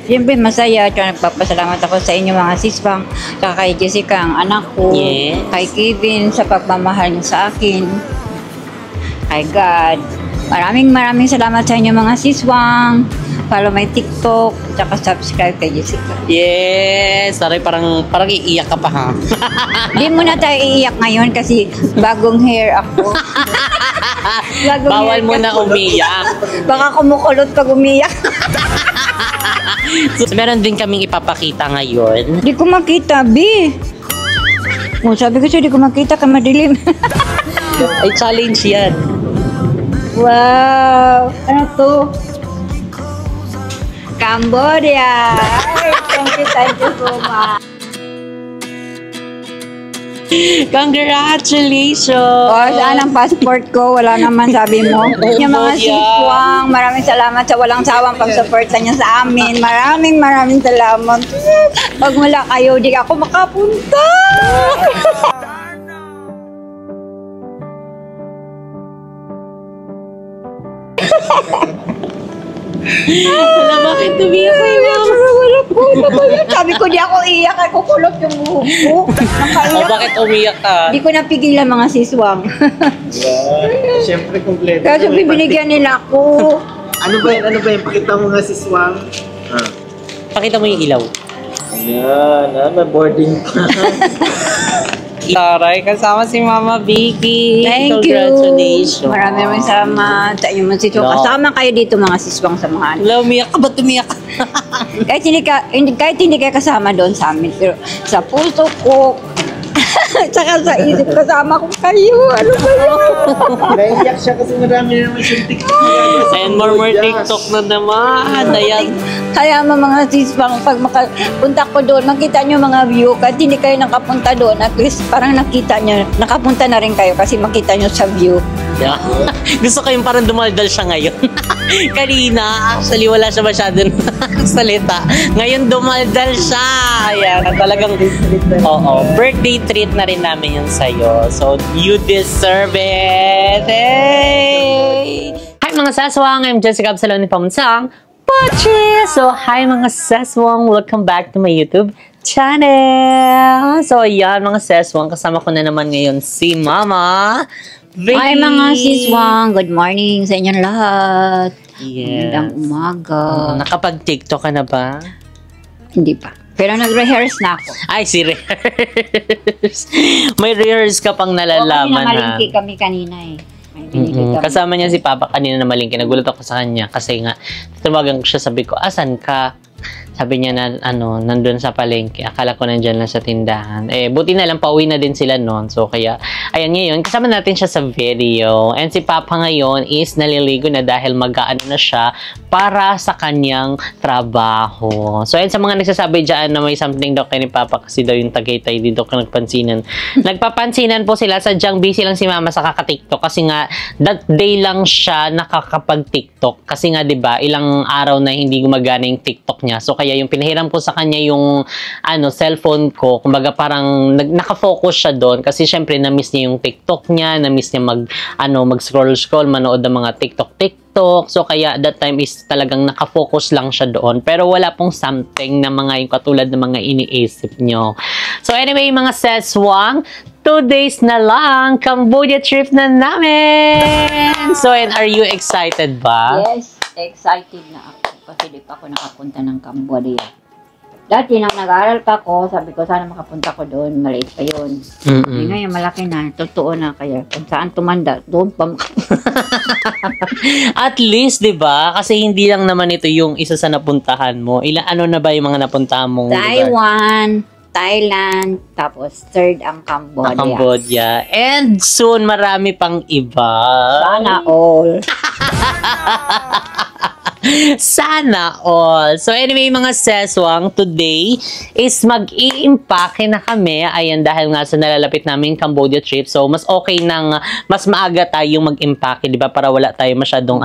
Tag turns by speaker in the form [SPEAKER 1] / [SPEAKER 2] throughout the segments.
[SPEAKER 1] Siyempre masaya. Tsaka nagpapasalamat ako sa inyo mga siswang. Tsaka kay Jessica, ang anak ko.
[SPEAKER 2] Yes.
[SPEAKER 1] Kay Kevin, sa pagmamahal niya sa akin. Kay God. Maraming salamat sa inyo mga siswang. Follow my TikTok. Tsaka subscribe kay Jessica.
[SPEAKER 2] Yes! Sorry, parang iiyak ka pa ha.
[SPEAKER 1] Hindi muna tayo iiyak ngayon kasi bagong hair ako.
[SPEAKER 2] Bawal mo na umiyak.
[SPEAKER 1] Baka kumukulot pag umiyak.
[SPEAKER 2] So, meron din kaming ipapakita ngayon.
[SPEAKER 1] Di ko makita, B. Oh, sabi ko siya, di ko makita ka madilim.
[SPEAKER 2] Ay, challenge yan.
[SPEAKER 1] Wow! Ano to? Cambodia! Ay, thank you so much.
[SPEAKER 2] Congratulations!
[SPEAKER 1] Oh, saan ang passport ko? Wala naman, sabi mo. Yung mga siswang, maraming salamat sa walang sawang pag-supporta niyo sa amin. Maraming salamat. Pag wala kayo, di ako makapunta.
[SPEAKER 2] Wala, bakit tumiyak kayo?
[SPEAKER 1] Wala po. Sabi ko, di ako iyak. Ay, kukulot yung buhok ko.
[SPEAKER 2] O, bakit umiyak ka?
[SPEAKER 1] Di ko napigilan mga siswang.
[SPEAKER 3] Siyempre, kompleto.
[SPEAKER 1] Kasi bibinigyan nila ako.
[SPEAKER 3] Ano ba yan? Pakita mo nga si Swang.
[SPEAKER 2] Pakita mo yung ilaw.
[SPEAKER 3] Ayan, may boarding pa.
[SPEAKER 2] Taray, kasama si Mama Vicky.
[SPEAKER 1] Thank
[SPEAKER 2] Congratulations.
[SPEAKER 1] you. Maraming salamat sa inyong mga siswang.
[SPEAKER 2] No.
[SPEAKER 1] Kasama kayo dito mga siswang sa mga anak.
[SPEAKER 2] Wala, umiyak ka. Ba't umiyak ka?
[SPEAKER 1] kahit hindi kayo kasama doon sa amin, pero sa puso ko, tsaka sa isip, kasama ko kayo. Ano ba yun?
[SPEAKER 3] Naiiyak siya kasi marami na naman siyang TikTok.
[SPEAKER 2] And more TikTok na naman. Ayan.
[SPEAKER 1] Kaya mga siswang, pag makapunta ko doon, makita nyo mga view. Kahit hindi kayo nakapunta doon, at least parang nakita nyo, nakapunta na rin kayo kasi makita nyo sa view.
[SPEAKER 2] Yeah. Gusto ko yung parang dumaldal siya ngayon. Kanina, actually wala siya masyadong salita. Ngayon dumaldal siya. Ayan, talagang, oo, birthday treat na rin namin yun sa'yo. So, you deserve it. Hey! Hi mga saswang, I'm Jessica Absalon ni Pamunsang Pochi! So, hi mga saswang, welcome back to my YouTube channel. So, ayan mga saswang, kasama ko na naman ngayon si Mama Vicky.
[SPEAKER 1] Hi mga siswang, good morning sa inyong lahat.
[SPEAKER 2] Yes.
[SPEAKER 1] Magandang umaga.
[SPEAKER 2] Nakapag-TikTok ka na ba?
[SPEAKER 1] Hindi pa. Pero nag-rehearse na ako.
[SPEAKER 2] Ay, si rehearse. May rehearse ka pang nalalaman ha.
[SPEAKER 1] Malingki kami kanina eh. May binili kami.
[SPEAKER 2] Kasama niya si Papa kanina na malingki. Nagulat ako sa kanya kasi nga, tumagang ko siya, sabi ko, asan ka? Sabi niya na, nandun sa palengke. Akala ko nandyan lang sa tindahan. Eh, buti na lang, pauwi na din sila noon. So, kaya, ayan ngayon, kasama natin siya sa video. And si Papa ngayon is naliligo na dahil mag-aano na siya para sa kanyang trabaho. So, ayan sa mga nagsasabi dyan na may something daw kay ni Papa kasi daw yung Tagaytay dito ka nagpansinan. Nagpapansinan po sila, sadyang busy lang si Mama sa kaka-TikTok kasi nga, that day lang siya nakakapag-TikTok. Kasi nga, diba, ilang araw na hindi gumagana yung TikTok niya. So, kaya yung pinahiram ko sa kanya yung cellphone ko, kumbaga parang nakafocus siya doon kasi syempre na-miss niya yung TikTok niya, na-miss niya mag-scroll, manood ng mga TikTok. So, kaya that time is talagang nakafocus lang siya doon. Pero wala pong something na mga yung katulad ng mga iniisip nyo. So, anyway, mga seswang, 2 days na lang, Cambodia trip na namin! So, and are you excited ba?
[SPEAKER 1] Yes, excited na ako kasi di pa ako nakapunta ng Cambodia. Dati nang nag-aaral pa ako, sabi ko sana makapunta ko doon, maliit pa yun. Ngayon malaki na, totoo na kaya kung saan tumanda, doon pa
[SPEAKER 2] At least, di ba? Kasi hindi lang naman ito yung isa sa napuntahan mo. Ano na ba yung mga napuntahan mong lugar?
[SPEAKER 1] Taiwan, Thailand, tapos third ang Cambodia.
[SPEAKER 2] Cambodia. And soon, marami pang iba.
[SPEAKER 1] Sana all.
[SPEAKER 2] Sana all. So anyway, mga seswang, today is mag-i-impake na kami. Ayan, dahil nga sa nalalapit namin Cambodia trip. So, mas okay nang mas maaga tayong mag-impake, di ba? Para wala tayo masyadong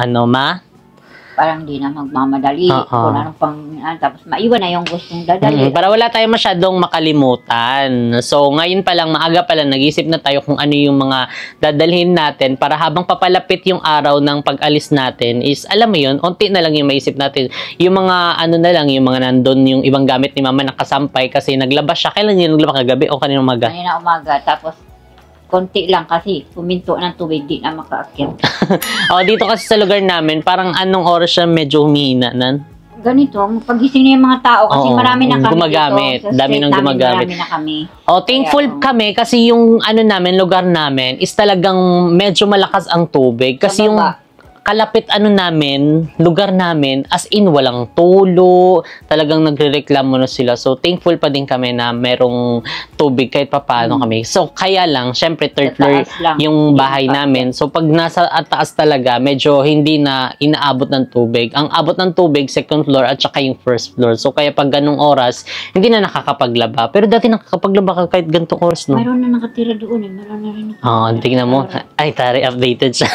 [SPEAKER 1] parang di na magmamadali.
[SPEAKER 2] Oo.
[SPEAKER 1] Kung ano pang, tapos maiwan na yung gustong dadali.
[SPEAKER 2] Para wala tayong masyadong makalimutan. So, ngayon pa lang, maaga pa lang, nag-isip na tayo kung ano yung mga dadalhin natin para habang papalapit yung araw ng pag-alis natin is, alam mo yun, unti na lang yung maisip natin. Yung mga, ano na lang, yung mga nandun, yung ibang gamit ni mama nakasampay kasi naglabas siya. Kailan yun naglabas kagabi o kanina umaga?
[SPEAKER 1] Kanina umaga, tapos konti lang kasi puminto ng tubig, di na makaakyat.
[SPEAKER 2] Dito kasi sa lugar namin, parang anong oras siya medyo humihina nan?
[SPEAKER 1] Ganito, pagising niya yung mga tao kasi
[SPEAKER 2] Oo,
[SPEAKER 1] marami na kami
[SPEAKER 2] gumagamit.
[SPEAKER 1] dito. Sa
[SPEAKER 2] Dami
[SPEAKER 1] street
[SPEAKER 2] nang
[SPEAKER 1] namin,
[SPEAKER 2] gumagamit.
[SPEAKER 1] Marami na kami.
[SPEAKER 2] Thankful
[SPEAKER 1] Kaya,
[SPEAKER 2] kami kasi yung ano namin, lugar namin is talagang medyo malakas ang tubig. Kasi yung
[SPEAKER 1] baba.
[SPEAKER 2] kalapit ano namin, lugar namin, as in walang tulo, talagang nagrereklamo na sila. So, thankful pa din kami na merong tubig kahit papaano kami. So, kaya lang, syempre, third
[SPEAKER 1] Sa
[SPEAKER 2] floor
[SPEAKER 1] taas lang.
[SPEAKER 2] yung bahay
[SPEAKER 1] Hindi pa.
[SPEAKER 2] namin. So, pag nasa taas talaga, medyo hindi na inaabot ng tubig. Ang abot ng tubig, second floor at saka yung first floor. So, kaya pag ganung oras, hindi na nakakapaglaba. Pero dati nakakapaglaba ka kahit ganitong oras, no?
[SPEAKER 1] Mayroon na nakatira doon eh. Mayroon na rin nakatira.
[SPEAKER 2] Tingnan mo. Ay, tari, updated siya.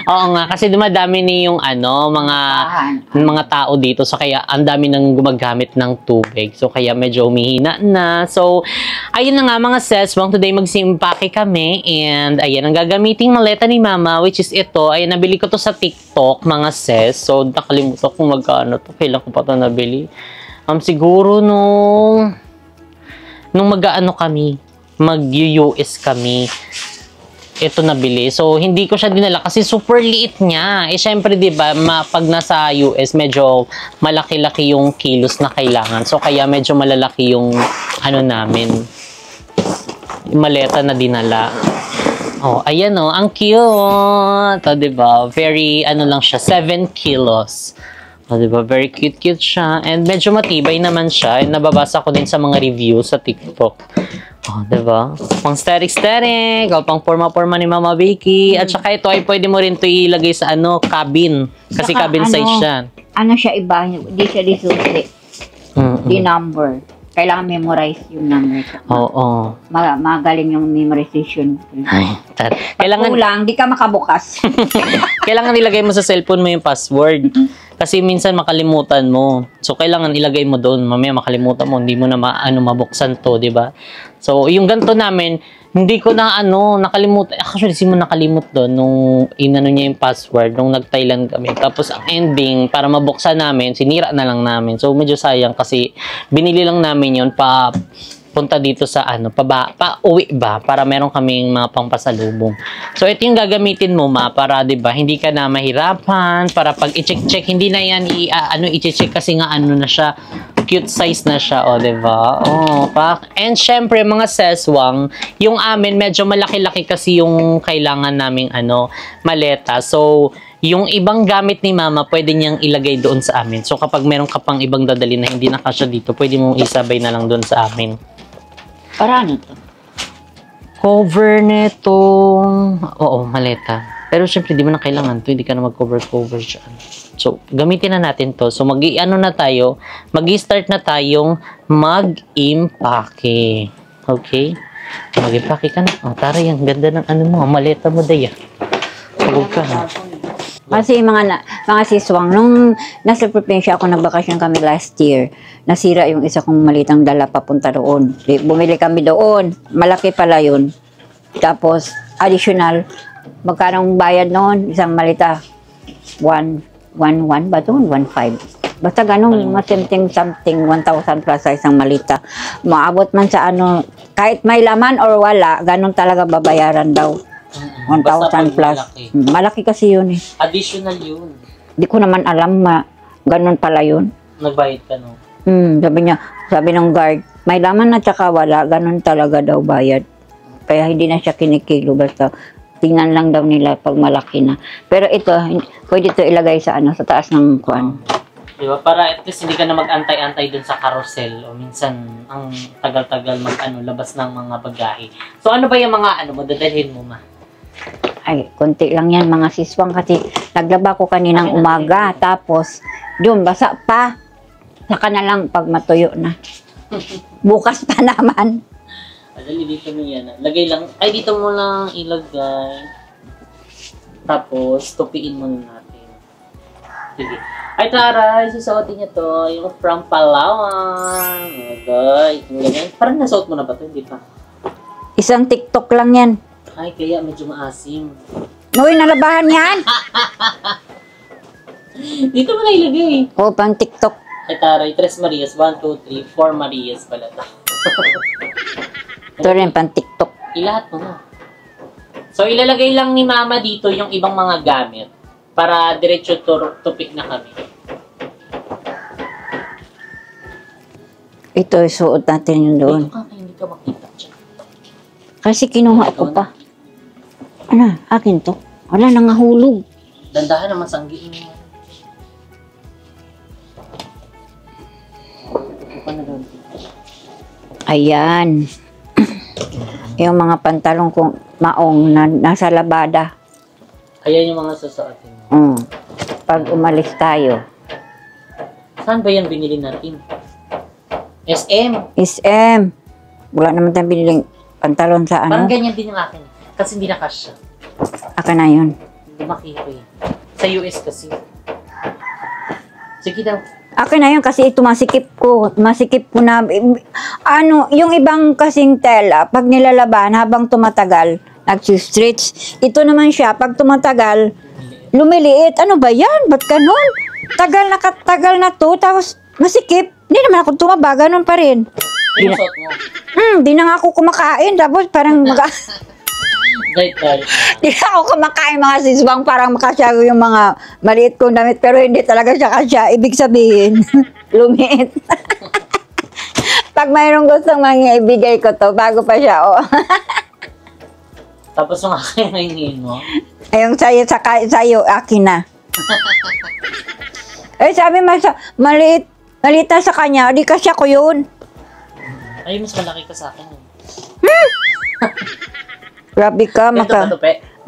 [SPEAKER 2] Oo nga, kasi dumadami ni yung ano, mga tao dito. So, kaya ang dami nang gumagamit ng tubig. So, kaya medyo humihina na. So, ayun na nga mga seswang. Today, magsimpake kami. And, ayan, ang gagamiting maleta ni mama, which is ito. Ayan, nabili ko to sa TikTok, mga ses. So, nakalimutan kung magkano to. Kailan ko pa to nabili. Siguro nung mag-ano kami, mag-US kami, ito nabili. So, hindi ko siya dinala kasi super liit niya. Syempre, di ba, pag nasa US, medyo malaki-laki yung kilos na kailangan. So, kaya medyo malalaki yung, ano namin, yung maleta na dinala. Ayan ang cute. Di ba? Very, ano lang siya, 7 kilos. Di ba? Very cute siya. And medyo matibay naman siya. And nababasa ko din sa mga reviews sa TikTok. Diba? Pang static. Pang forma-forma ni Mama Vicky. At saka ito ay pwede mo rin ito ilagay sa cabin. Kasi
[SPEAKER 1] Saka,
[SPEAKER 2] cabin size siya.
[SPEAKER 1] Ano siya iba? Hindi siya disusi. Di number. Kailangan memorize yung number.
[SPEAKER 2] Oo.
[SPEAKER 1] Magaling yung memorization.
[SPEAKER 2] Ay,
[SPEAKER 1] Kailangan kulang, di ka makabukas.
[SPEAKER 2] kailangan ilagay mo sa cellphone mo yung password. Kasi minsan makalimutan mo. So, kailangan ilagay mo doon. Mamaya makalimutan mo. Hindi mo na mabuksan to, di ba? So, yung ganito namin, hindi ko na nakalimutan. Actually, mo nakalimut doon nung inano niya yung password nung nag-Thailand kami. Tapos, ang ending, para mabuksan namin, sinira na lang namin. So, medyo sayang kasi binili lang namin yun punta dito sa pa-uwi ba para meron kaming mga pangpasalubong. So ito yung gagamitin mo para 'di ba hindi ka na mahirapan para pag i-check hindi na yan i-check kasi nga na siya cute size na siya 'di ba? And syempre mga seswang, yung amin medyo malaki-laki kasi yung kailangan naming maleta. So yung ibang gamit ni mama, pwede niyang ilagay doon sa amin. So kapag meron ka pang ibang dadali na hindi nakasya dito, pwede mong isabay na lang doon sa amin.
[SPEAKER 1] Para ano to?
[SPEAKER 2] Cover nito. Oo, maleta. Pero syempre, di mo na kailangan to. Hindi ka na mag-cover dyan. So, gamitin na natin to. So, mag-i-start na tayong mag-impake. Okay? Mag-impake ka na. Tara, yung ganda ng maleta mo, Daya. Sabog ka, ha?
[SPEAKER 1] Kasi mga siswang, nung nasa probinsya ako, nagbakasyon kami last year, nasira yung isa kong malitang dala papunta doon. Bumili kami doon, malaki pala yun. Tapos, additional, magkanong bayad noon, isang malita, 1,1 ba doon? 1,500. Basta ganun, something, 1,000 plus sa isang malita. Maabot man sa kahit may laman or wala, ganun talaga babayaran daw. 1,000 plus. Malaki kasi yun eh.
[SPEAKER 2] Additional yun.
[SPEAKER 1] Di ko naman alam ganun pala yun.
[SPEAKER 2] Nagbayad ka, no?
[SPEAKER 1] Sabi ng guard, may laman at saka wala, ganun talaga daw bayad. Kaya hindi na siya kinikilo, basta tingnan lang daw nila pag malaki na. Pero ito, pwede ito ilagay sa sa taas ng kuan.
[SPEAKER 2] Diba? Para at least hindi ka na mag-antay-antay dun sa carousel o minsan ang tagal-tagal labas ng mga bagahe. So ano ba yung mga madadalhin mo, ma?
[SPEAKER 1] Ay, konti lang yan mga siswang kasi naglaba ko kaninang umaga, tapos yun, basa pa. Saka na lang pag matuyo na. Bukas pa naman.
[SPEAKER 2] Dali dito mo yan. Lagay lang. Ay, dito mo lang ilagay. Tapos, tupiin mo natin. Sige. Ay, Tara, susuotin niya to. Yung from Palawan. Okay. Yung ganyan. Parang nasuot mo na ba to? Hindi pa.
[SPEAKER 1] Isang TikTok lang yan.
[SPEAKER 2] Ay, kaya medyo maasim.
[SPEAKER 1] Uy, nalabahan yan.
[SPEAKER 2] Dito mo na ilagay.
[SPEAKER 1] O, pang TikTok.
[SPEAKER 2] Ay, Tara, 3 Marias. 1, 2, 3, 4 Marias pala to.
[SPEAKER 1] Ito rin, pang TikTok.
[SPEAKER 2] Ilahat mo na. So, ilalagay lang ni Mama dito yung ibang mga gamit para diretso topic na kami.
[SPEAKER 1] Ito, isuot natin yun doon.
[SPEAKER 2] Dito ka, hindi ka makita dyan.
[SPEAKER 1] Kasi kinuha ko pa. Ano, akin to. Wala, nangahulog.
[SPEAKER 2] Dandahan naman sanggiin mo.
[SPEAKER 1] Ayan. Yung mga pantalong kong maong na nasa labada.
[SPEAKER 2] Ayan yung mga susuotin mo.
[SPEAKER 1] Pag umalis tayo.
[SPEAKER 2] Saan ba yan binili natin? SM.
[SPEAKER 1] SM. Wala naman tayong biniling pantalon sa
[SPEAKER 2] Parang
[SPEAKER 1] ano.
[SPEAKER 2] ganyan din yung akin. Kasi hindi na kasya.
[SPEAKER 1] Akin na yun.
[SPEAKER 2] Lumaki ko yan. Sa US kasi. Sige daw.
[SPEAKER 1] Akin na yun kasi ito masikip ko. Masikip ko na. Ano, yung ibang kasing tela, pag nilalaban habang tumatagal, nag-stretch. Ito naman siya, pag tumatagal, lumiliit. Ano ba yan? Ba't ganun? Tagal na to, tapos masikip. Hindi naman ako tumaba, ganun pa rin.
[SPEAKER 2] Pinusot mo.
[SPEAKER 1] Di na nga ako kumakain, tapos parang
[SPEAKER 2] Right.
[SPEAKER 1] di na ako kumakain mga siswang, parang makasya yung mga maliit kong damit, pero hindi talaga siya kasya. Ibig sabihin, lumiit. Pag mayroong gustong ibigay ko to, bago pa siya, oh.
[SPEAKER 2] Tapos yung akin na hingin mo.
[SPEAKER 1] Ayong sa'yo, akin na. Eh, sabi maliit na sa kanya, di kasya ko yun.
[SPEAKER 2] Ay, mas malaki ka sa akin.
[SPEAKER 1] Grabe ka,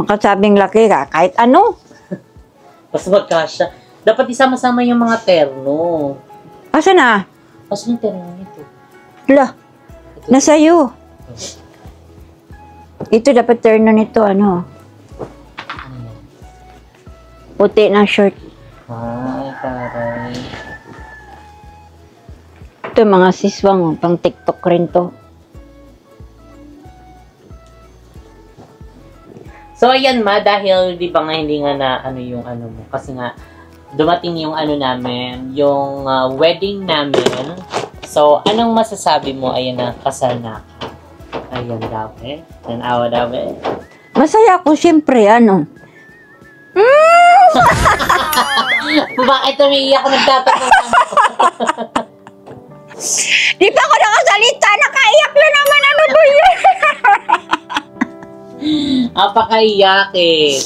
[SPEAKER 1] makasabing laki ka, kahit ano.
[SPEAKER 2] Mas magkasya. Dapat isama-sama yung mga terno.
[SPEAKER 1] Asa na?
[SPEAKER 2] Kasi yung terno nito.
[SPEAKER 1] Hala, nasa'yo. Ito dapat terno nito, ano?
[SPEAKER 2] Ano yan?
[SPEAKER 1] Puti na shirt.
[SPEAKER 2] Ay, taray.
[SPEAKER 1] Ito mga siswang, pang TikTok rin to.
[SPEAKER 2] So, ayan ma, dahil di ba nga hindi nga na ano yung ano mo. Kasi nga, dumating yung ano namin, yung wedding namin. So, anong masasabi mo? Ayan na, kasal na ka. Ayan daw eh. Tanawa daw eh.
[SPEAKER 1] Masaya ako, syempre, ano?
[SPEAKER 2] Bakit umiiyak ako nagtatanong mo?
[SPEAKER 1] Di pa ako nakasalita, nakaiyak na naman, ano ba yun?
[SPEAKER 2] Apakaiyak eh.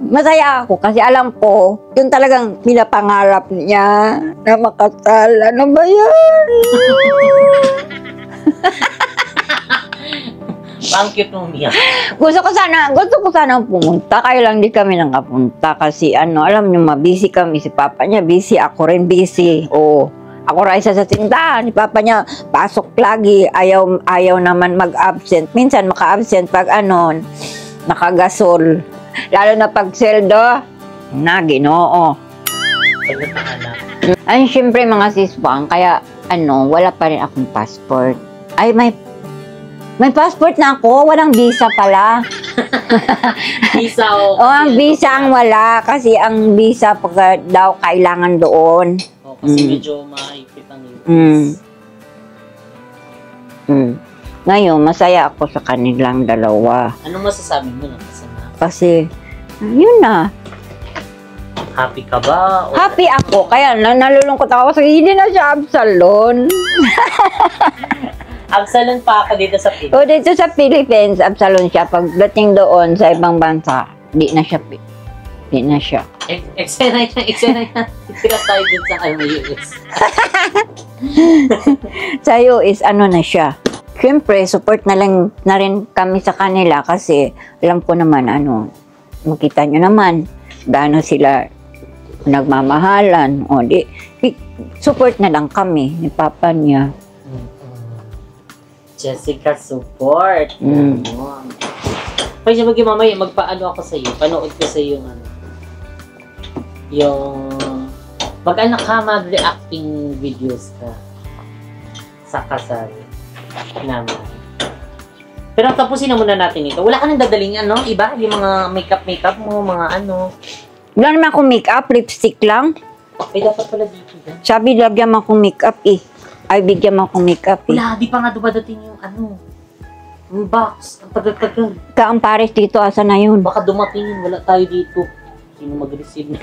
[SPEAKER 1] Masaya ako kasi alam ko, yung talagang pinapangarap niya na makasal. Ano ba yan?
[SPEAKER 2] Ang cute mong umiyak.
[SPEAKER 1] Gusto ko sana pumunta, kaya lang di kami nakapunta kasi ano, alam niyo, busy kami. Si Papa niya busy, ako rin busy. Oo. Ako rin isa sa tindahan, si Papa niya pasok lagi, ayaw naman mag-absent. Minsan maka-absent pag ano, nakagasol. Lalo na pag seldo, Ginoo.
[SPEAKER 2] Sagot ang anak.
[SPEAKER 1] Ay, syempre mga siswang, kaya ano, wala pa rin akong passport. Ay, may passport na ako, walang visa pala.
[SPEAKER 2] Visa o.
[SPEAKER 1] Ang visa ang wala, kasi ang visa pag daw kailangan doon.
[SPEAKER 2] Kasi medyo mahigpit ang US.
[SPEAKER 1] Ngayon, masaya ako sa kanilang dalawa.
[SPEAKER 2] Anong masasabi mo na kasama?
[SPEAKER 1] Kasi, yun na.
[SPEAKER 2] Happy ka ba? O
[SPEAKER 1] Happy ako, kaya nalulungkot ako kasi hindi na siya Absalon.
[SPEAKER 2] Absalon pa ako dito sa Pilipinas.
[SPEAKER 1] O dito sa Philippines, Absalon siya. Pagdating doon sa ibang bansa, di na siya.
[SPEAKER 2] Eksena yan. Tira tayo dun sa US.
[SPEAKER 1] Sa US, ano na siya. Siyempre, support na rin kami sa kanila kasi alam ko naman, makita nyo naman, gaano sila nagmamahalan. O di, support na lang kami ni Papa niya.
[SPEAKER 2] Jessica, support. Pwede siya mamaya, magpaano ako sa iyo. Panood ko sa iyo yung Mag-anak ka, mag-reacting videos ka sa kasal naman. Pero tapusin na muna natin ito. Wala ka nang dadaling iba? Yung mga makeup mo, mga ano.
[SPEAKER 1] Wala naman akong makeup, lipstick lang.
[SPEAKER 2] Eh, dapat pala dito yan.
[SPEAKER 1] Sabi, lagyan mo akong makeup eh. Ay, bigyan mo akong makeup eh.
[SPEAKER 2] Wala, di pa nga dumadating yung yung box. Ang tagal-tagal.
[SPEAKER 1] Kaang pares dito, asa na yun?
[SPEAKER 2] Baka dumating yun, wala tayo dito. Sino mag-receive na?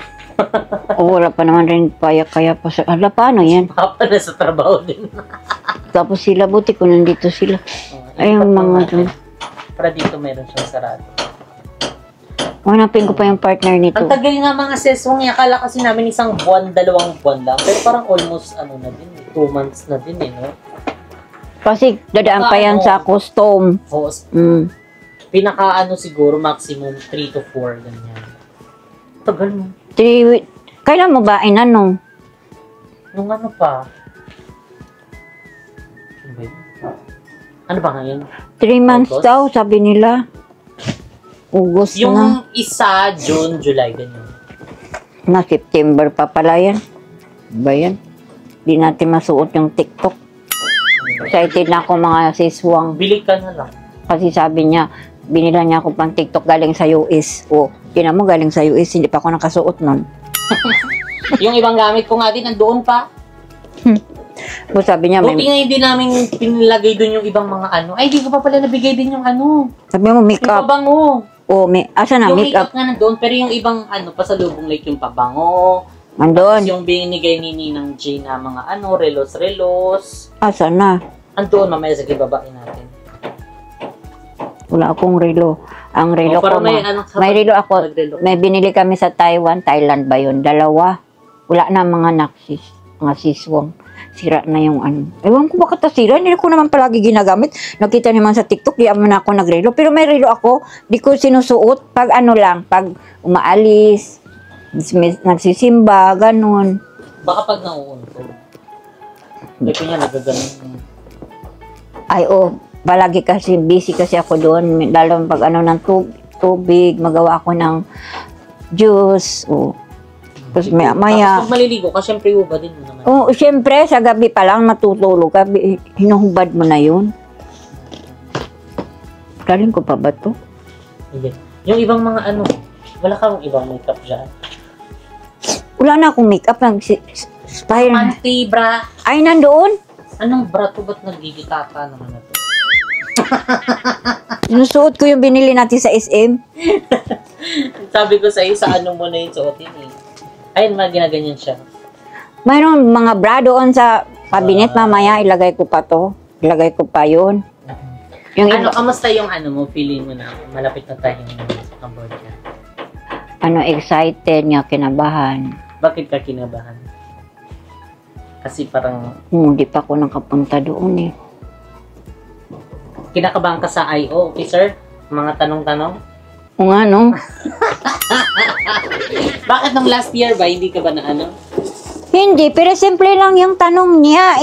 [SPEAKER 1] O, wala pa naman rin kaya pa sa... Ala, paano yan?
[SPEAKER 2] Baka pa nasa trabaho din.
[SPEAKER 1] Tapos sila, buti ko nandito sila. Ay, yung mga dun.
[SPEAKER 2] Para dito meron siyang sarado.
[SPEAKER 1] Hanapin ko pa yung partner nito.
[SPEAKER 2] Ang tagal nga mga sesong, akala kasi namin 1 buwan, 2 buwan lang. Pero parang almost 2 months na din no?
[SPEAKER 1] Kasi dadaan pa yan sa custom.
[SPEAKER 2] Oo. Pinaka siguro maximum 3 to 4 ganyan. Tagal mo.
[SPEAKER 1] Kailan mo ba inano?
[SPEAKER 2] Nung pa? Ano ba ngayon?
[SPEAKER 1] 3 months
[SPEAKER 2] August?
[SPEAKER 1] daw, sabi nila. August
[SPEAKER 2] Yung
[SPEAKER 1] na.
[SPEAKER 2] isa, June, July, ganyan.
[SPEAKER 1] Na September pa pala yan. Ba yan? Di natin masuot yung TikTok. Excited na ako mga siswang.
[SPEAKER 2] Bili ka na lang.
[SPEAKER 1] Kasi sabi niya, binila niya ako pang TikTok galing sa US. O, tinan mo galing sa US, hindi pa ako nakasuot nun.
[SPEAKER 2] Yung ibang gamit ko nga din, nandoon pa.
[SPEAKER 1] O, sabi niya,
[SPEAKER 2] Buti nga hindi namin pinilagay doon yung ibang mga Ay, di ko pa pala nabigay din yung
[SPEAKER 1] sabi mo
[SPEAKER 2] Yung
[SPEAKER 1] makeup.
[SPEAKER 2] pabango.
[SPEAKER 1] O, asa na
[SPEAKER 2] Yung
[SPEAKER 1] makeup?
[SPEAKER 2] makeup nga nandoon, pero yung ibang pasalubong like yung pabango.
[SPEAKER 1] Andun.
[SPEAKER 2] Yung binigay ni Ninang J na mga relos-relos.
[SPEAKER 1] Asa na?
[SPEAKER 2] Andoon, mamaya sa babain natin.
[SPEAKER 1] Wala akong relo. Ang relo ko,
[SPEAKER 2] para may
[SPEAKER 1] may relo ako.
[SPEAKER 2] Nagrelo.
[SPEAKER 1] May binili kami sa Taiwan, Thailand ba yun? 2. Wala na mga naksis, mga siswang. Sira na yung Ewan ko bakit sira, hindi ko naman palagi ginagamit. Nakita naman sa TikTok, di naman ako nagrelo. Pero may relo ako, di ko sinusuot. Pag lang, pag umaalis, nagsisimba, ganun.
[SPEAKER 2] Baka pag nauuntog. Hindi ko niya nagaganon.
[SPEAKER 1] Ay, palagi kasi, busy kasi ako doon. Lalo pag ng tubig, magawa ako ng juice, Tapos maya.
[SPEAKER 2] Tapos pag maliligo ka, syempre hubad din mo naman.
[SPEAKER 1] Oo, syempre, sa gabi pa lang matutulog ka, hinuhubad mo na yun. Galing ko pa ba to?
[SPEAKER 2] Hindi. Yung ibang mga wala kang ibang makeup dyan.
[SPEAKER 1] Wala na akong makeup.
[SPEAKER 2] Panty, bra.
[SPEAKER 1] Ay, nandoon.
[SPEAKER 2] Anong bra to? Ba't nagigitata naman na to?
[SPEAKER 1] Sinusuot ko yung binili natin sa SM.
[SPEAKER 2] Sabi ko sa isa, mo na yung suotin Ayun, ginaganyan siya.
[SPEAKER 1] Mayroong mga bra doon sa cabinet. Mamaya, ilagay ko pa to. Ilagay ko pa yun. Yung
[SPEAKER 2] Kamusta yung mo? Feeling mo na malapit na tayo sa Cambodia?
[SPEAKER 1] Excited nga, kinabahan.
[SPEAKER 2] Bakit ka kinabahan? Kasi parang
[SPEAKER 1] Hindi pa ako nakapunta doon
[SPEAKER 2] kinakabahan ka sa IO, officer? Mga tanong-tanong?
[SPEAKER 1] O nga, no?
[SPEAKER 2] Bakit nung last year ba, hindi ka ba na
[SPEAKER 1] Hindi, pero simple lang yung tanong niya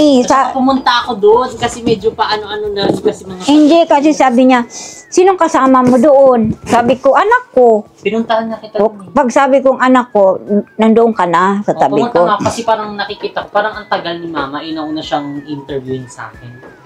[SPEAKER 2] Pumunta ako doon kasi medyo pa na kasi mga...
[SPEAKER 1] Hindi, kasi sabi niya, sinong kasama mo doon? Sabi ko, anak ko.
[SPEAKER 2] Pinuntahan na kita doon
[SPEAKER 1] Pag sabi kong anak ko, nandoon ka na sa tabi
[SPEAKER 2] pumunta
[SPEAKER 1] ko.
[SPEAKER 2] nga kasi parang nakikita ko, parang ang tagal ni mama, inauna siyang interviewin sa akin.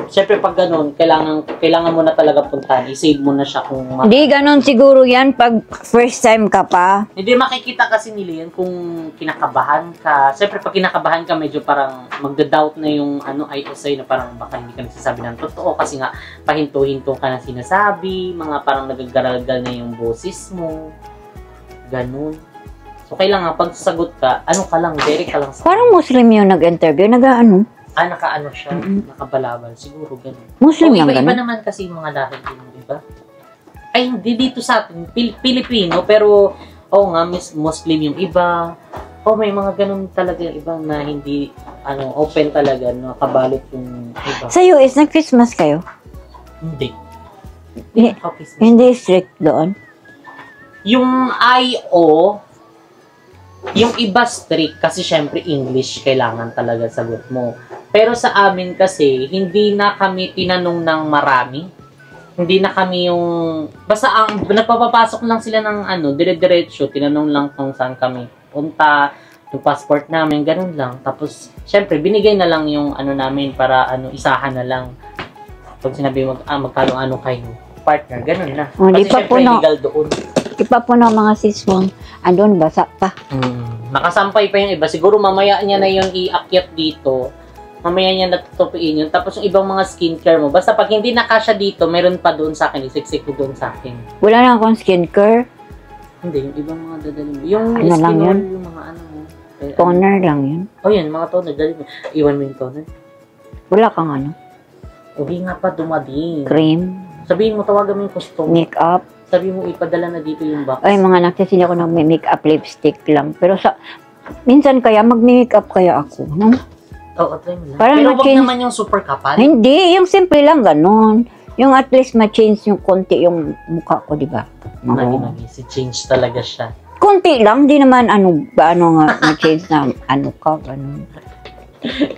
[SPEAKER 2] Siyempre pag ganun, kailangan mo na talaga puntahan. I-save mo na siya kung...
[SPEAKER 1] Hindi, ganun siguro yan pag first time ka pa.
[SPEAKER 2] Hindi makikita kasi nila yan kung kinakabahan ka. Siyempre pag kinakabahan ka, medyo parang magda-doubt na yung IO sa'yo na parang baka hindi ka nagsasabi ng totoo kasi nga pahinto-hinto ka na sinasabi, mga parang nagagaragal na yung boses mo. Ganun. So kailangan pag sasagot ka, ka lang, very ka lang sa...
[SPEAKER 1] Parang Muslim yung nag-interview,
[SPEAKER 2] Naka siya, nakabalabal. Siguro ganun.
[SPEAKER 1] Muslim lang
[SPEAKER 2] iba-iba
[SPEAKER 1] ganun.
[SPEAKER 2] naman kasi yung mga lahi din, di ba? Ay, hindi dito sa atin. Pilipino, pero, nga, Muslim yung iba. May mga ganun talaga yung iba na hindi, open talaga, nakabalot yung iba.
[SPEAKER 1] Sa US, nag-Christmas kayo?
[SPEAKER 2] Hindi.
[SPEAKER 1] Hindi strict doon?
[SPEAKER 2] Yung IO, yung iba strict kasi syempre English kailangan talaga sagot mo. Pero sa amin kasi, hindi na kami tinanong ng marami. Hindi na kami yung... Basta nagpapapasok lang sila ng dire-diretso. Tinanong lang kung saan kami punta. yung passport namin, ganun lang. Tapos, syempre, binigay na lang yung ano namin para isahan na lang. Pag sinabi mo, magkano kayo, partner, ganun na.
[SPEAKER 1] Oh,
[SPEAKER 2] Kasi
[SPEAKER 1] di pa
[SPEAKER 2] syempre,
[SPEAKER 1] po, no.
[SPEAKER 2] legal doon.
[SPEAKER 1] Ipa po ng mga siswang, andun, basa pa.
[SPEAKER 2] Nakasampay pa yung iba. Siguro mamaya niya na yung iakyat dito. Mamaya niya natutupiin yun. Tapos yung ibang mga skincare mo. Basta pag hindi nakasya dito, meron pa doon sa akin. Isiksik ko doon sa akin.
[SPEAKER 1] Wala na akong skincare.
[SPEAKER 2] Hindi, yung ibang mga dadalhin mo. Yung
[SPEAKER 1] Ano lang
[SPEAKER 2] skin
[SPEAKER 1] yun?
[SPEAKER 2] oil, yung mga ano mo.
[SPEAKER 1] Toner lang yun.
[SPEAKER 2] Oh, yan, mga toner. Dalhin mo. Iwan mo yung toner.
[SPEAKER 1] Wala kang ano,
[SPEAKER 2] Uwi nga pa, dumading.
[SPEAKER 1] cream,
[SPEAKER 2] Sabihin mo, tawagan mo yung customer.
[SPEAKER 1] makeup.
[SPEAKER 2] Sabihin mo, ipadala na dito yung box.
[SPEAKER 1] Ay, mga nagsasin ako ng makeup lipstick lang. Pero minsan kaya, mag-makeup kaya ako. No?
[SPEAKER 2] Oo, try mo lang.
[SPEAKER 1] Parang
[SPEAKER 2] Pero wag
[SPEAKER 1] ma-change-
[SPEAKER 2] naman yung super kapal.
[SPEAKER 1] Hindi, yung simple lang, ganun. Yung at least ma-change yung konti yung mukha ko, di ba?
[SPEAKER 2] Nagi-nagi, si change talaga siya.
[SPEAKER 1] Konti lang, di naman gaano nga ma-change na ganun.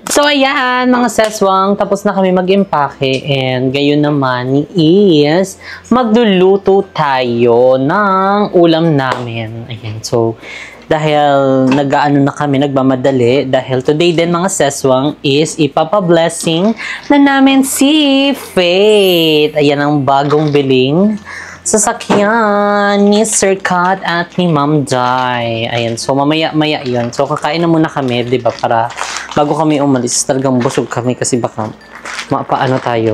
[SPEAKER 2] So, ayan, mga seswang, tapos na kami mag-impake and gayon naman is magluluto tayo ng ulam namin. Ayan, so, dahil na kami, nagmamadali, dahil today din mga seswang is ipapa-blessing na namin si Faith. Ayan ang bagong biling sasakyan ni Sir Kat at ni Ma'am Dai. Ayan, so mamaya-maya yun. So kakain na muna kami, di ba, para bago kami umalis, talagang busog kami kasi baka mapaano tayo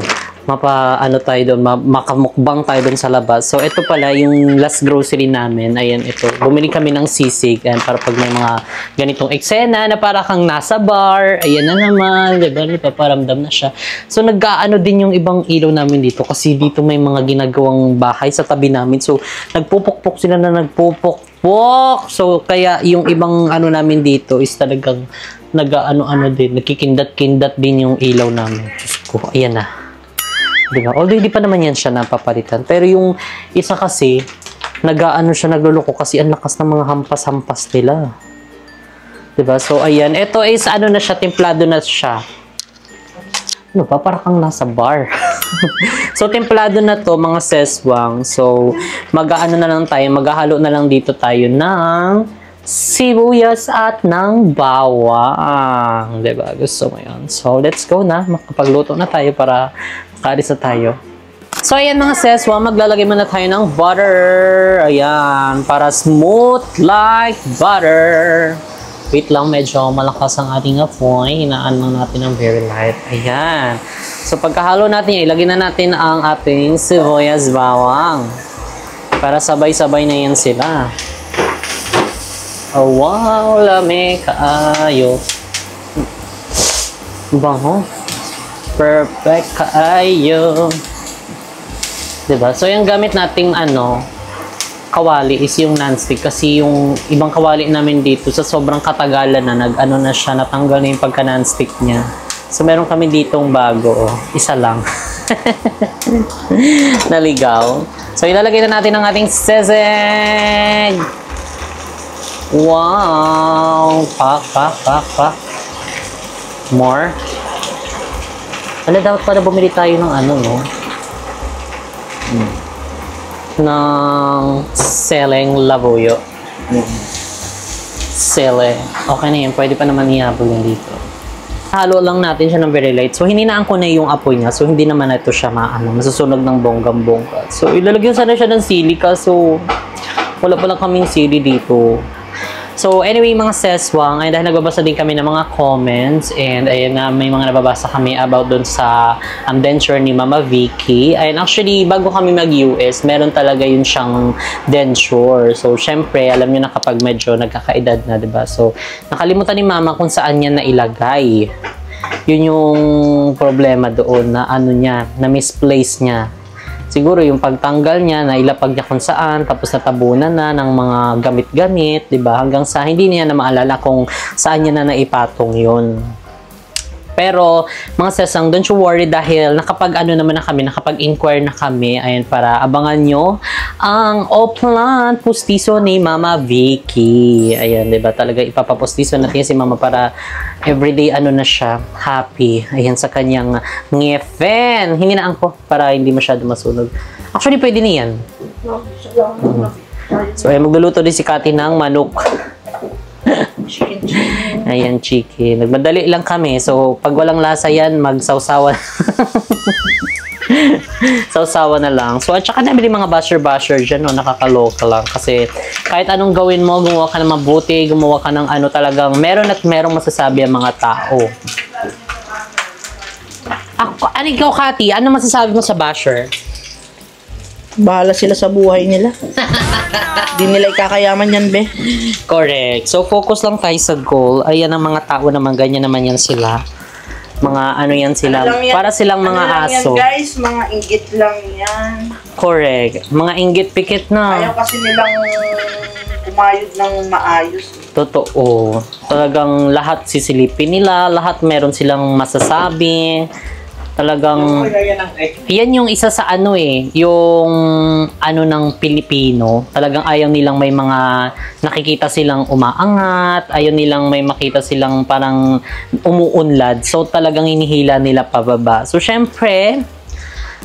[SPEAKER 2] doon, makamukbang tayo doon sa labas. So ito pala yung last grocery namin. Ayan, ito. Bumili kami ng sisig and para pag may mga ganitong eksena na para kang nasa bar, ayan na naman, di ba? Paparamdam na siya. So nag-aano din yung ibang ilaw namin dito kasi dito may mga ginagawang bahay sa tabi namin. So nagpupukpok sila na nagpupukpok. So kaya yung ibang ano namin dito is talagang nagkikindat-kindat din yung ilaw namin. Diyos ko, ayan na. Diba? Although hindi pa naman yan siya napapalitan. Pero yung isa kasi, nagluloko kasi ang lakas ng mga hampas-hampas nila. Diba? So, ayan. Ito is, na siya, templado na siya. Ano ba? Para kang nasa bar. So, templado na to, mga seswang. So, maghahalo na lang dito tayo ng sibuyas at ng bawang. Diba? Gusto mo yun. So, let's go na. Makapagluto na tayo para makaris na tayo. So, ayan mga seswa, maglalagay muna tayo ng butter. Ayan, para smooth like butter. Wait lang, medyo malakas ang ating apoy. Hinaan lang natin ng very light. Ayan. So, pagkahalo natin, ilagay na natin ang ating sibuyas bawang. Para sabay-sabay na yan sila. Oh, wow, lami kaayo. Bango. Perfect kaayo. Diba? So, yung gamit nating kawali is yung non-stick kasi yung ibang kawali namin dito sa sobrang katagalan na na siya, natanggal na yung pagka non-stick niya. So, meron kami ditong bago. Isa lang. Naligaw. So, ilalagay na natin ang ating seseg. Wow! Pak. More. Dapat pala bumili tayo ng ng seleng labuyo. Sele. Okay na yun. Pwede pa naman ihabol yun dito. Halo lang natin siya ng very light. So, hininaan ko na yung apoy niya. So, hindi naman ito siya masusunog ng bonggang-bongga. So, ilalagyan sana siya ng sili kaso wala pa lang kaming sili dito. So, anyway, mga seswang, ay dahil nagbabasa din kami ng mga comments and ayun na, may mga nababasa kami about dun sa denture ni Mama Vicky. And actually, bago kami mag-US, meron talaga yun siyang denture. So, syempre, alam nyo na kapag medyo nagkakaedad na, diba? So, nakalimutan ni Mama kung saan niya nailagay. Yun yung problema doon na na misplace niya. Siguro yung pagtanggal niya, nailapag niya kung saan, tapos natabunan na ng mga gamit-gamit, diba? Hanggang sa hindi niya na maalala kung saan niya na naipatong yun. Pero, mga sesang, don't you worry dahil nakapag-inquire na kami, ayun, para abangan nyo ang Oplan Pustiso ni Mama Vicky. Ayan, diba? Talaga ipapapustiso natin si Mama para everyday na siya, happy. Ayan, sa kanyang ngefen. Hinginaan ko para hindi masyado masunog. Actually, pwede niyan. So, ayan, magluluto din si Kati ng manok.
[SPEAKER 1] chicken.
[SPEAKER 2] Ayan, chicken. Nagmadali lang kami. So, pag walang lasa yan, magsawsawa. Sawsawa na lang. So, at saka namin yung mga basher-basher dyan, no, nakakaloka lang. Kasi, kahit anong gawin mo, gumawa ka ng mabuti, gumawa ka ng ano talagang, meron at merong masasabi ang mga tao. Ano ikaw, Kati? Ano masasabi mo sa basher?
[SPEAKER 4] Bahala sila sa buhay nila. Di nila ikakayaman yan, be.
[SPEAKER 2] Correct. So, focus lang tayo sa goal. Ayan ang mga tao naman, ganyan naman yan sila. Mga ano yan sila.
[SPEAKER 4] Ano lang yan?
[SPEAKER 2] Para silang mga
[SPEAKER 4] Ano lang
[SPEAKER 2] aso.
[SPEAKER 4] yan, guys? Mga inggit lang yan.
[SPEAKER 2] Correct. Mga inggit pikit na.
[SPEAKER 4] Ayaw kasi nilang kumayod ng maayos.
[SPEAKER 2] Totoo. Talagang lahat sisilipin nila. Lahat meron silang masasabi. Talagang... Yan yung isa sa ano yung ano ng Pilipino. Talagang ayaw nilang may mga nakikita silang umaangat, ayaw nilang may makita silang parang umuunlad. So talagang hinihila nila pababa. So syempre,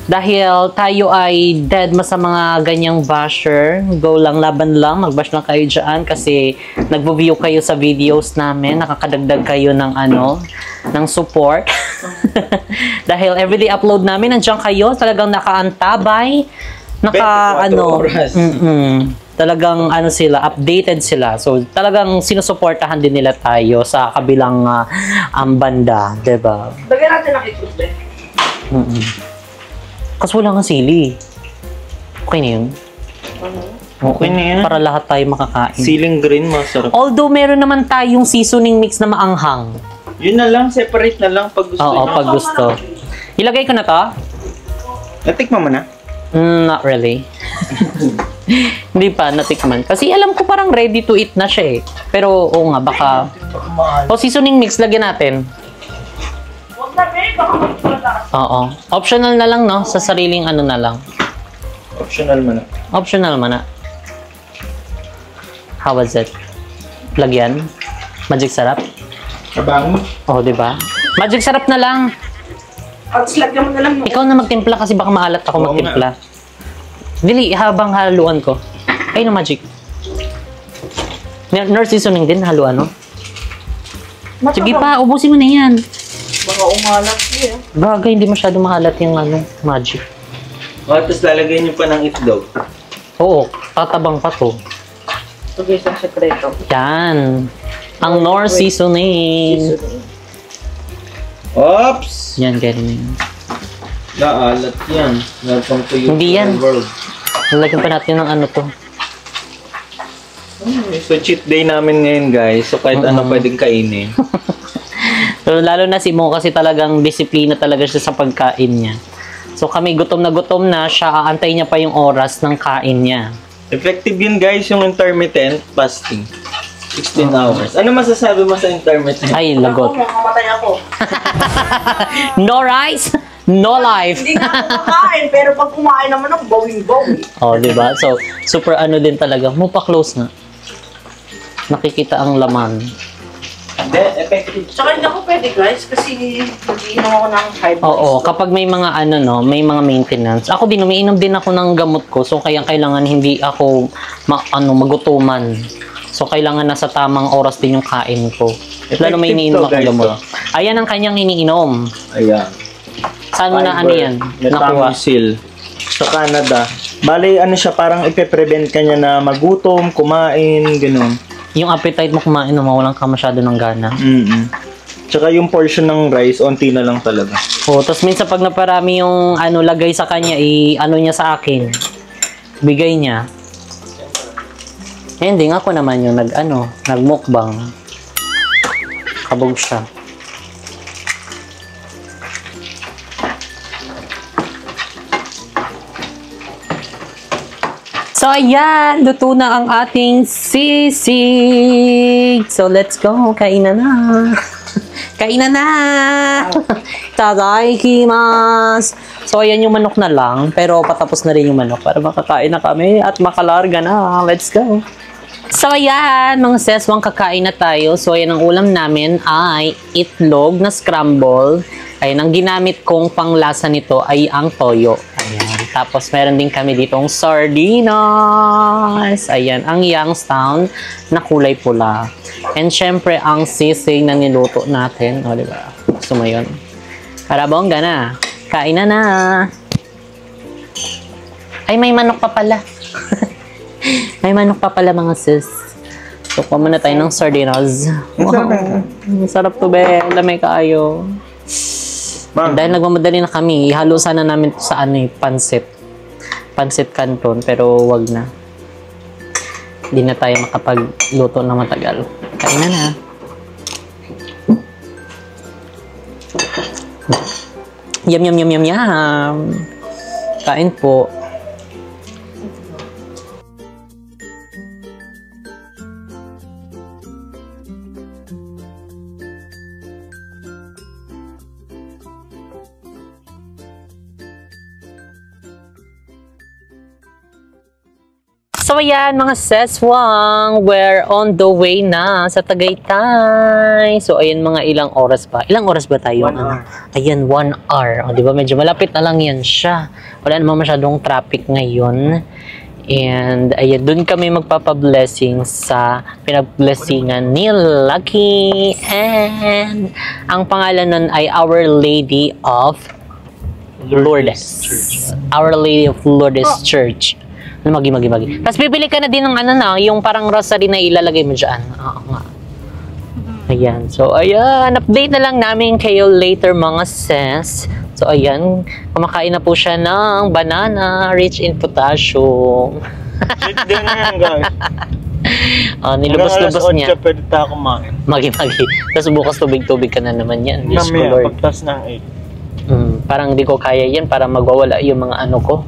[SPEAKER 2] dahil tayo ay dead sa mga ganyang basher, go lang, laban lang, mag-bash lang kayo dyan kasi nagvo-view kayo sa videos namin, nakakadagdag kayo ng ano, ng support. Dahil everyday upload namin, nandiyan kayo, talagang nakaantabay, talagang ano sila, updated sila. So talagang sinusuportahan din nila tayo sa kabilang banda, diba?
[SPEAKER 4] Lagyan natin ng itlog, be.
[SPEAKER 2] Kasi wala kang sili. Okay na yun?
[SPEAKER 3] Okay na yan.
[SPEAKER 2] Para lahat tayo makakain.
[SPEAKER 3] Siling green, masarap.
[SPEAKER 2] Although meron naman tayong seasoning mix na maanghang.
[SPEAKER 3] Yun na lang, separate na lang pag gusto
[SPEAKER 2] Oo,
[SPEAKER 3] nyo.
[SPEAKER 2] pag gusto. Ilagay ko na to?
[SPEAKER 3] Natikman mo na?
[SPEAKER 2] Not really. Hindi pa, natikman. Kasi alam ko parang ready to eat na siya eh. Pero oo nga, baka... O seasoning mix, lagyan natin.
[SPEAKER 4] Huwag na, be. Baka magpala.
[SPEAKER 2] Oo. Optional na lang, no? Sa sariling ano na lang.
[SPEAKER 3] Optional mo na.
[SPEAKER 2] Optional man na. How was it? Lagyan? Magic sarap?
[SPEAKER 3] Kabango?
[SPEAKER 2] Oh, di ba? Magic sarap na lang.
[SPEAKER 4] At lagyan mo na lang.
[SPEAKER 2] Ikaw na magtimpla kasi baka maalat ako
[SPEAKER 3] Oo
[SPEAKER 2] magtimpla. Dili, habang haluan ko. Ay, no, magic. Nurse seasoning din, haluan, no? Sige pa, ubusin mo na yan.
[SPEAKER 4] Baka umalat siya.
[SPEAKER 2] Bagay, hindi masyado mahalat yung ano, magic.
[SPEAKER 3] O, tapos lalagyan nyo pa ng itlog.
[SPEAKER 2] Oo, tatabang pa to.
[SPEAKER 4] Ito guys, ang sekreto.
[SPEAKER 2] Yan. Ang North seasoning.
[SPEAKER 3] Oops!
[SPEAKER 2] Yan, ganyan.
[SPEAKER 3] Naalat yan. Welcome to you.
[SPEAKER 2] Hindi yan.
[SPEAKER 3] World.
[SPEAKER 2] Lalagyan pa natin ng ano to.
[SPEAKER 3] So, cheat day namin ngayon, guys. So, kahit ano pwedeng kainin.
[SPEAKER 2] So, lalo na si Mo kasi talagang disiplina talaga siya sa pagkain niya. So, kami gutom na siya, aantay niya pa yung oras ng kain niya.
[SPEAKER 3] Effective yun, guys, yung intermittent fasting. 16 hours. Ano masasabi mo sa intermittent?
[SPEAKER 2] Ay, lagot.
[SPEAKER 4] Ako, makamatay ako.
[SPEAKER 2] No rice, no life.
[SPEAKER 4] Hindi nga ako makain, pero pag kumain naman ako, bawing-bawi.
[SPEAKER 2] Oh, di ba? So, super ano din talaga. Mo pa close na. Nakikita ang laman.
[SPEAKER 3] Hindi, effective.
[SPEAKER 4] Tsaka hindi ako pwede guys, kasi mag-iinom ako ng high blood.
[SPEAKER 2] Oo, kapag may mga ano no, may mga maintenance. Ako din, umiinom din ako ng gamot ko. So, kaya kailangan hindi ako magutuman. So, kailangan nasa tamang oras din yung kain ko. Lalo may iniinom ako gamot. Ayan ang kanyang iniinom.
[SPEAKER 3] Ayan.
[SPEAKER 2] Saan mo na ano yan? Nakuha.
[SPEAKER 3] Metamisil. Sa Canada. Bale, ano siya, parang ipe-prevent ka niya na magutom, kumain, gano'n.
[SPEAKER 2] Yung appetite mo kumain, mawalan ka masyado ng gana.
[SPEAKER 3] Tsaka yung portion ng rice, onti na lang talaga.
[SPEAKER 2] Oo, tapos minsan pag naparami yung ano, lagay sa kanya, ano niya sa akin. Bigay niya. Hindi, ako naman yung nagmukbang. Kabog siya. So, ayan. Luto na ang ating sisig. So, let's go. Kainan na. Kainan na! Tadaikimasu! So, ayan yung manok na lang. Pero, patapos na rin yung manok para makakain na kami at makalarga na. Let's go! So, ayan, mga seswang kakain na tayo. So, ayan, ang ulam namin ay itlog na scramble. Ayan, ang ginamit kong panglasa nito ay ang toyo. Ayan. Tapos, meron din kami ditong sardinas. Ayan, ang Youngstown na kulay pula. And syempre, ang sisig na niluto natin. O, diba? Gusto mo yun? Para bongga na. Kain na na. Ay, may manok pa pala. May manok pa pala, mga sis. So, kuha muna tayo ng sardinas. Wow. Sarap to, be. Lamay kaayo. Dahil nagmamadali na kami, ihalo sana namin to sa pansit. Pansit canton, pero wag na. Hindi na tayo makapagluto na matagal. Kain na na. Yum, yum, yum, yum, yum. Kain po. So ayan mga seswang, we're on the way na sa Tagaytay. So ayan mga ilang oras ba? Ilang oras ba tayo?
[SPEAKER 3] 1 hour.
[SPEAKER 2] Ayan, 1 hour. O, di ba medyo malapit na lang yan siya. Wala namang masyadong traffic ngayon. And ayan, dun kami magpapablessing sa pinag-blessingan ni Lucky. And ang pangalan nun ay Our Lady of Lourdes. Our Lady of Lourdes Church. Magi. Tapos bibili ka na din ng yung parang rosary na ilalagay mo dyan. Oo nga. Ayan. So, ayan. Update na lang namin kayo later, mga sis. So, ayan. Kumakain na po siya ng banana rich in potassium.
[SPEAKER 3] Shit din na yan, guys.
[SPEAKER 2] Nilubos-lubos niya.
[SPEAKER 3] Pwede tayo kumain.
[SPEAKER 2] Magi. Tapos bukas tubig-tubig ka na naman yan. Diyos ko,
[SPEAKER 3] Namaya,
[SPEAKER 2] Lord.
[SPEAKER 3] pagtas ng 8.
[SPEAKER 2] Parang di ko kaya yan para magwawala yung mga ko.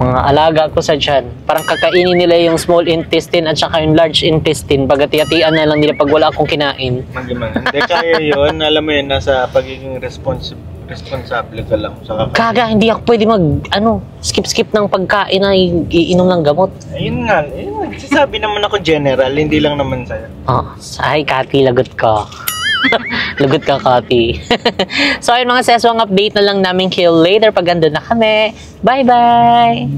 [SPEAKER 2] Mga alaga ko sa tiyan. Parang kakainin nila yung small intestine at saka yung large intestine. Pagati-hatian na lang nila pag wala akong kinain.
[SPEAKER 3] Hindi kaya yun. Alam mo yun, nasa pagiging responsable ka lang. Sa
[SPEAKER 2] Kaga, hindi ako pwede skip-skip ng pagkain na iinom ng gamot.
[SPEAKER 3] Ayun nga. Sasabi naman ako general, hindi lang naman sa'yo.
[SPEAKER 2] Ay, Kati, lagot ka. Lagot ka, Kati. So, ayun mga seswang, update na lang namin kayo later pag andun na kami. Bye-bye!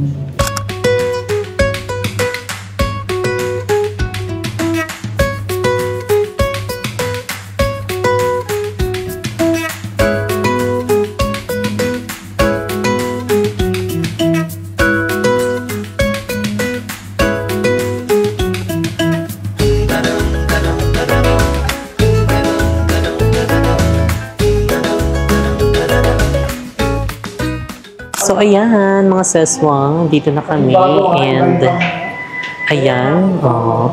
[SPEAKER 2] So, ayan, mga seswang, dito na kami, and, ayan,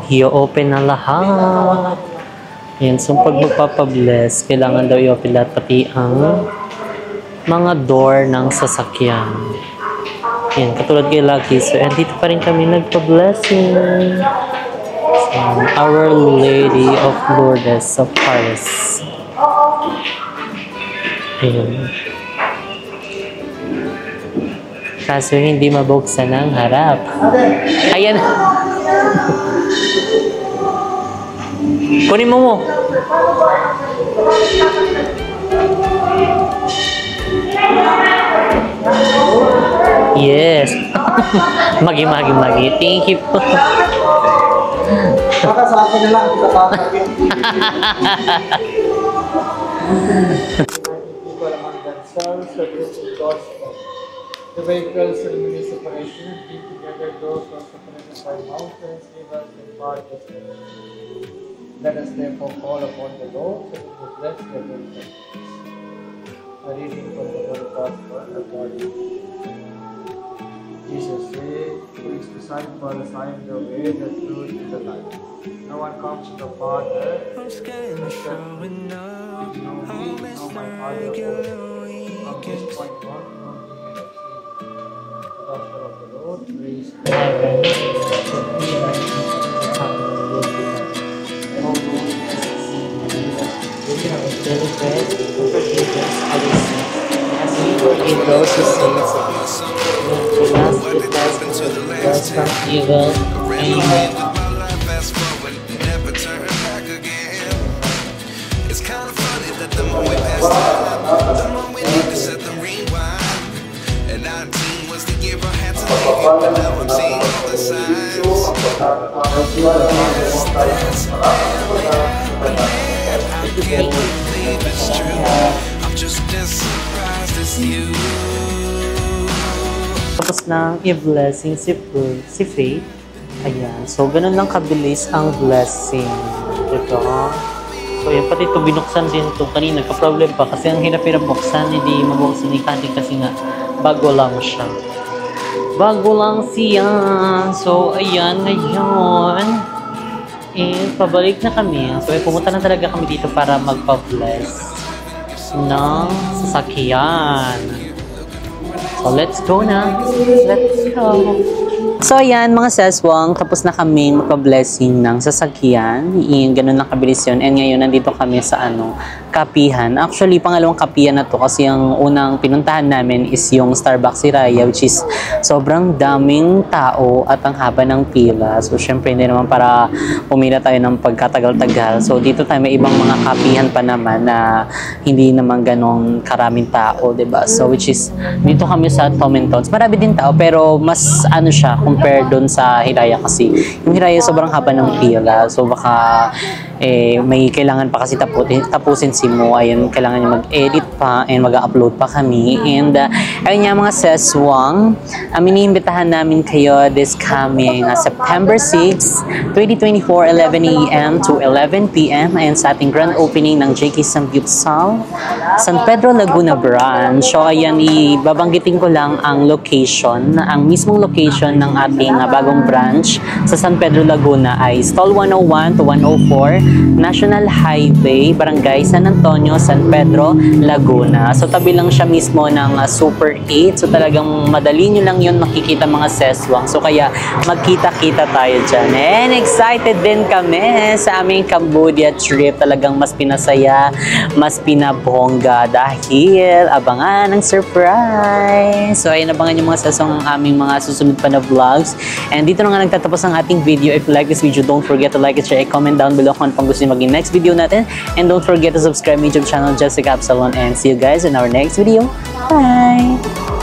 [SPEAKER 2] i-open na lahat. Ayan, so, pag magpapabless, kailangan daw i-open lahat, pati ang mga door ng sasakyan. Ayan, katulad kay Lucky, so, and dito pa rin kami nagpa-blessing. So, Our Lady of Lourdes of Paris. Ayan. Kaso hindi mabuksan ang harap. Ayan. Kunin mo. Yes. Magi. Thank you po.
[SPEAKER 3] Baka sa akin na lang, kita kakagin. The vehicles ceremony separation, keep together those who are separated by mountains, rivers, and borders. Let us therefore call upon the Lord, so that He bless their vehicles. A reading from the Holy Gospel according to Jesus said, "Who is disciple, assign the way, the truth, and the life. No one comes to the Father except if you know me, know my Father also. From this point on, Gospel of the Lord, praise
[SPEAKER 2] Forgive those who sin us. Lead us with us from evil. Amen.
[SPEAKER 5] It's kind of funny that the more we pass time, the more we need to set the rewind. And 19 was the year I you.
[SPEAKER 2] Tapos na i-blessing si Faith. Ayan. So, ganun lang kabilis ang blessing. Diba? So, yan. Pati ito, binuksan din ito. Kanina, ka-problem pa. Kasi ang hirap-hirap buksan. Hindi mabuksan ni Kati kasi nga, bago lang siya. Bago lang siya. So, ayan, ngayon. Pabalik na kami. So, pumunta na talaga kami dito para magpa-bless ng sasakyan. So, let's go na. Let's go. So, ayan, mga seswang, tapos na kami magpa-blessing ng sasakyan. Ganun lang kabilis yun. And ngayon, nandito kami sa, kapihan. Actually, pangalawang kapihan na to kasi ang unang pinuntahan namin is yung Starbucks Siraya, which is sobrang daming tao at ang haba ng pila. So, syempre, hindi naman para pumila tayo ng pagkatagal-tagal. So, dito tayo may ibang mga kapihan pa naman na hindi naman ganong karaming tao, diba? So, which is, dito kami sa Tom and Tots. Marami din tao, pero mas siya, compare doon sa Hiraya kasi. Yung Hiraya sobrang haba ng pila. So, baka may kailangan pa kasi tapusin si Mo. Ayun, kailangan niya mag-edit pa and mag-upload pa kami. And ayun nga mga seswang, iniimbitahan namin kayo this coming September 6, 2024, 11 a.m. to 11 p.m. Ayan sa ating grand opening ng JK Samgyupsal, San Pedro Laguna branch. So ayan, ibabanggitin ko lang ang location, ang mismong location ng ating bagong branch sa San Pedro Laguna ay Stall 101 to 104 National Highway, Barangay San Antonio, San Pedro, Laguna. So, tabi lang siya mismo ng Super 8. So, talagang madali nyo lang yun makikita mga seswang. So, kaya magkita-kita tayo dyan. And excited din kami sa aming Cambodia trip. Talagang mas pinasaya, mas pinabongga dahil abangan ang surprise. So, ayun, abangan yung mga seswang ang aming mga susunod pa na vlogs. And dito na nga nagtatapos ang ating video. If you like this video, don't forget to like it, share, and comment down below kung pang gusto nyo maging next video natin. And don't forget to subscribe my YouTube channel, Jessica Absalon. And see you guys in our next video. Bye!